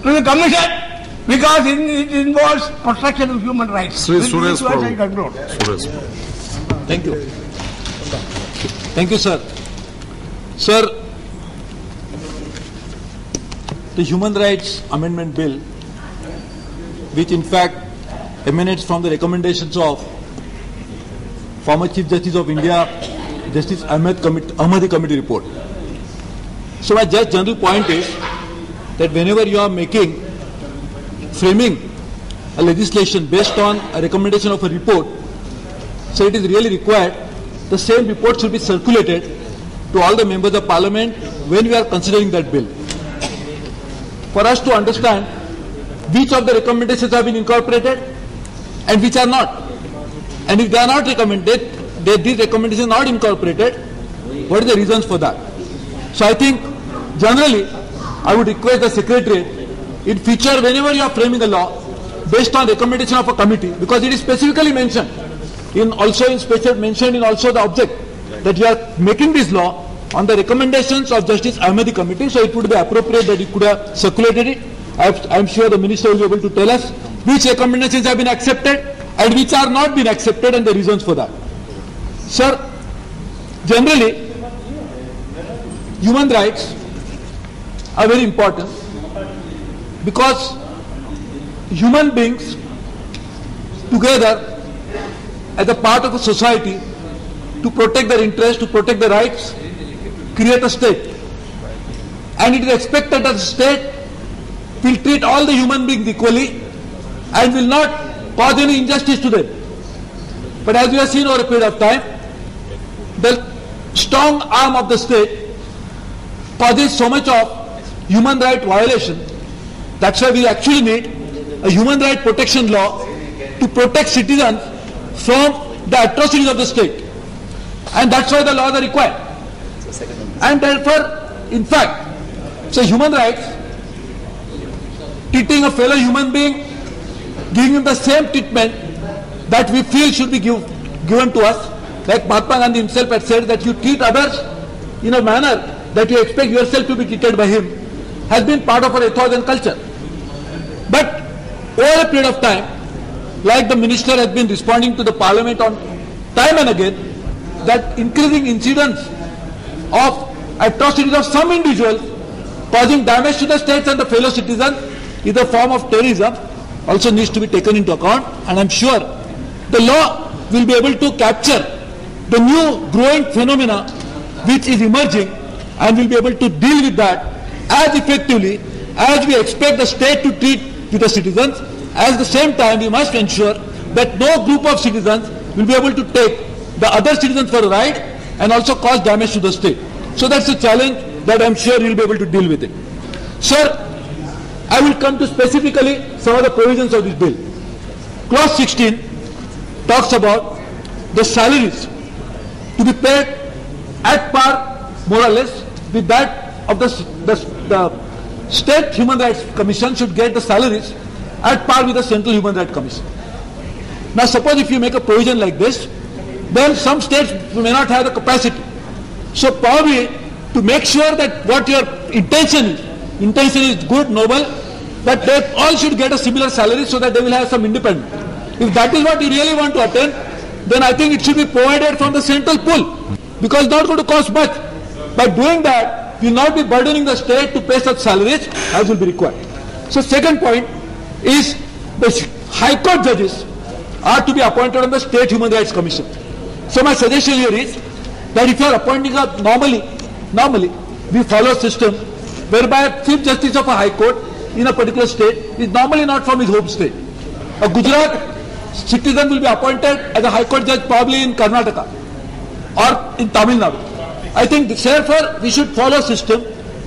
to the commission because it involves protection of human rights. Shri Suresh, Thank you. Thank you, sir. Sir, the Human Rights Amendment Bill, which in fact emanates from the recommendations of former Chief Justice of India, Justice Ahmadi Committee report. So my just general point is that whenever you are framing a legislation based on a recommendation of a report, so it is really required the same report should be circulated to all the members of Parliament when we are considering that bill, for us to understand which of the recommendations have been incorporated and which are not. And if they are not recommended, these recommendations are not incorporated, what is the reasons for that? So I think generally I would request the Secretariat in future whenever you are framing a law based on recommendation of a committee, because it is specifically mentioned mentioned in also the object that you are making this law on the recommendations of Justice Ahmadi Committee, so it would be appropriate that you could have circulated it. I am sure the Minister will be able to tell us which recommendations have been accepted and which are not been accepted and the reasons for that. Sir, generally, human rights are very important because human beings together as a part of a society to protect their interests, to protect their rights, create a state. And it is expected that the state will treat all the human beings equally and will not cause any injustice to them. But as we have seen over a period of time, the strong arm of the state causes so much of human right violation. That's why we actually need a human right protection law to protect citizens from the atrocities of the state. And that's why the laws are required. And therefore, in fact, so human rights, treating a fellow human being, giving him the same treatment that we feel should be given to us, like Mahatma Gandhi himself had said that you treat others in a manner that you expect yourself to be treated by him, has been part of our ethos and culture. But over a period of time, like the Minister has been responding to the Parliament on time and again, that increasing incidents of atrocities of some individuals causing damage to the states and the fellow citizens is a form of terrorism also needs to be taken into account, and I am sure the law will be able to capture the new growing phenomena which is emerging and will be able to deal with that as effectively as we expect the state to treat with the citizens. At the same time, we must ensure that no group of citizens will be able to take the other citizens for a ride and also cause damage to the state. So that's a challenge that I'm sure you'll be able to deal with it. Sir, I will come to specifically some of the provisions of this bill. Clause 16 talks about the salaries to be paid at par, more or less, with that of the State Human Rights Commission should get the salaries at par with the Central Human Rights Commission. Now suppose if you make a provision like this, then some states may not have the capacity. So probably to make sure that what your intention is good, noble, that they all should get a similar salary so that they will have some independence. If that is what you really want to attain, then I think it should be provided from the central pool, because it's not going to cost much. By doing that, you will not be burdening the state to pay such salaries as will be required. So second point is the High Court judges are to be appointed on the State Human Rights Commission. So my suggestion here is that if you are appointing a normally we follow a system whereby Chief Justice of a High Court in a particular state is normally not from his home state. A Gujarat citizen will be appointed as a High Court judge probably in Karnataka or in Tamil Nadu. I think therefore we should follow a system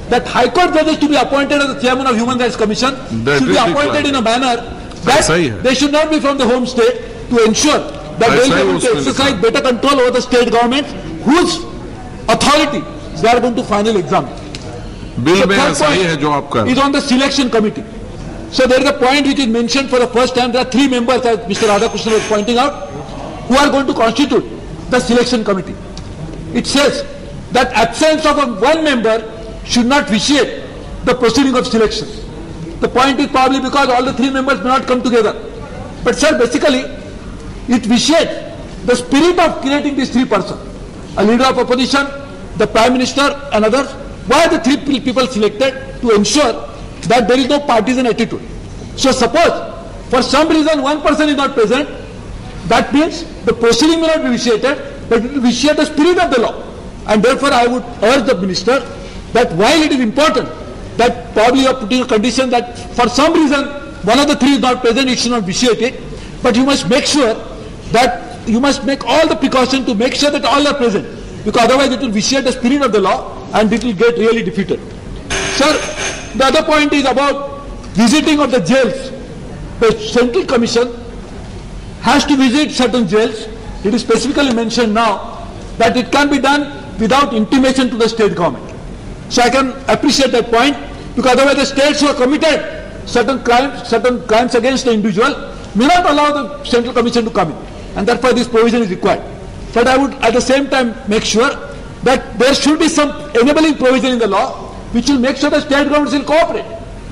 that High Court judges to be appointed as the chairman of Human Rights Commission should be appointed in a manner that they should not be from the home state, to ensure that they will be able to exercise better control over the state government whose authority they are going to finally examine. Bill में ऐसा ही है जो आप कर is on the selection committee. So there is a point which is mentioned for the first time. There are 3 members, as Mr. Radhakrishnan was pointing out, who are going to constitute the selection committee. It says that absence of one member should not vitiate the proceeding of selection. The point is probably because all the three members may not come together. But sir, basically, it vitiates the spirit of creating these three persons. A leader of opposition, the Prime Minister and others. Why are the three people selected? To ensure that there is no partisan attitude. So suppose, for some reason, one person is not present, that means the proceeding may not be vitiated, but it will vitiate the spirit of the law. And therefore, I would urge the Minister that while it is important that probably you are putting a condition that for some reason one of the three is not present, it should not vitiate it, but you must make sure that you must make all the precautions to make sure that all are present, because otherwise it will vitiate the spirit of the law and it will get really defeated. Sir, the other point is about visiting of the jails. The Central Commission has to visit certain jails. It is specifically mentioned now that it can be done without intimation to the state government. So I can appreciate that point, because otherwise the states who have committed certain crimes against the individual may not allow the Central Commission to come in, and therefore this provision is required. But I would at the same time make sure that there should be some enabling provision in the law which will make sure the state governments will cooperate.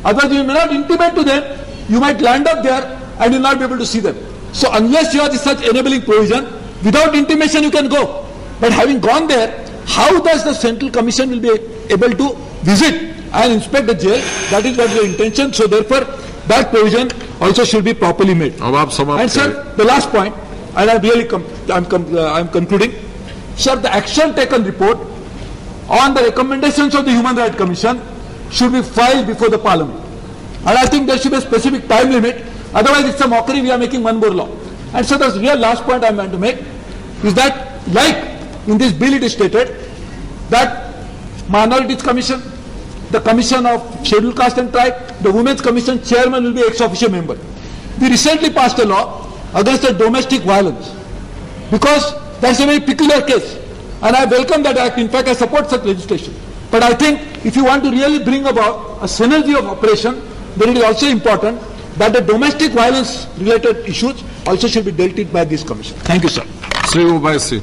Otherwise you may not intimate to them, you might land up there and you will not be able to see them. So unless you have such enabling provision, without intimation you can go. But having gone there, how does the Central Commission will be able to visit and inspect the jail? That is what the intention. So therefore, that provision also should be properly made. And sir, the last point, and I'm concluding. Sir, the action taken report on the recommendations of the Human Rights Commission should be filed before the Parliament. And I think there should be a specific time limit. Otherwise, it's a mockery. We are making one more law. And so the real last point I'm going to make is that, like in this bill it is stated that Minorities Commission, the Commission of Scheduled Caste and Tribe, the Women's Commission chairman will be ex-officio member. We recently passed a law against the domestic violence, because that's a very peculiar case. And I welcome that act. In fact, I support such legislation. But I think if you want to really bring about a synergy of operation, then it is also important that the domestic violence related issues also should be dealt with by this commission. Thank you, sir. Shri.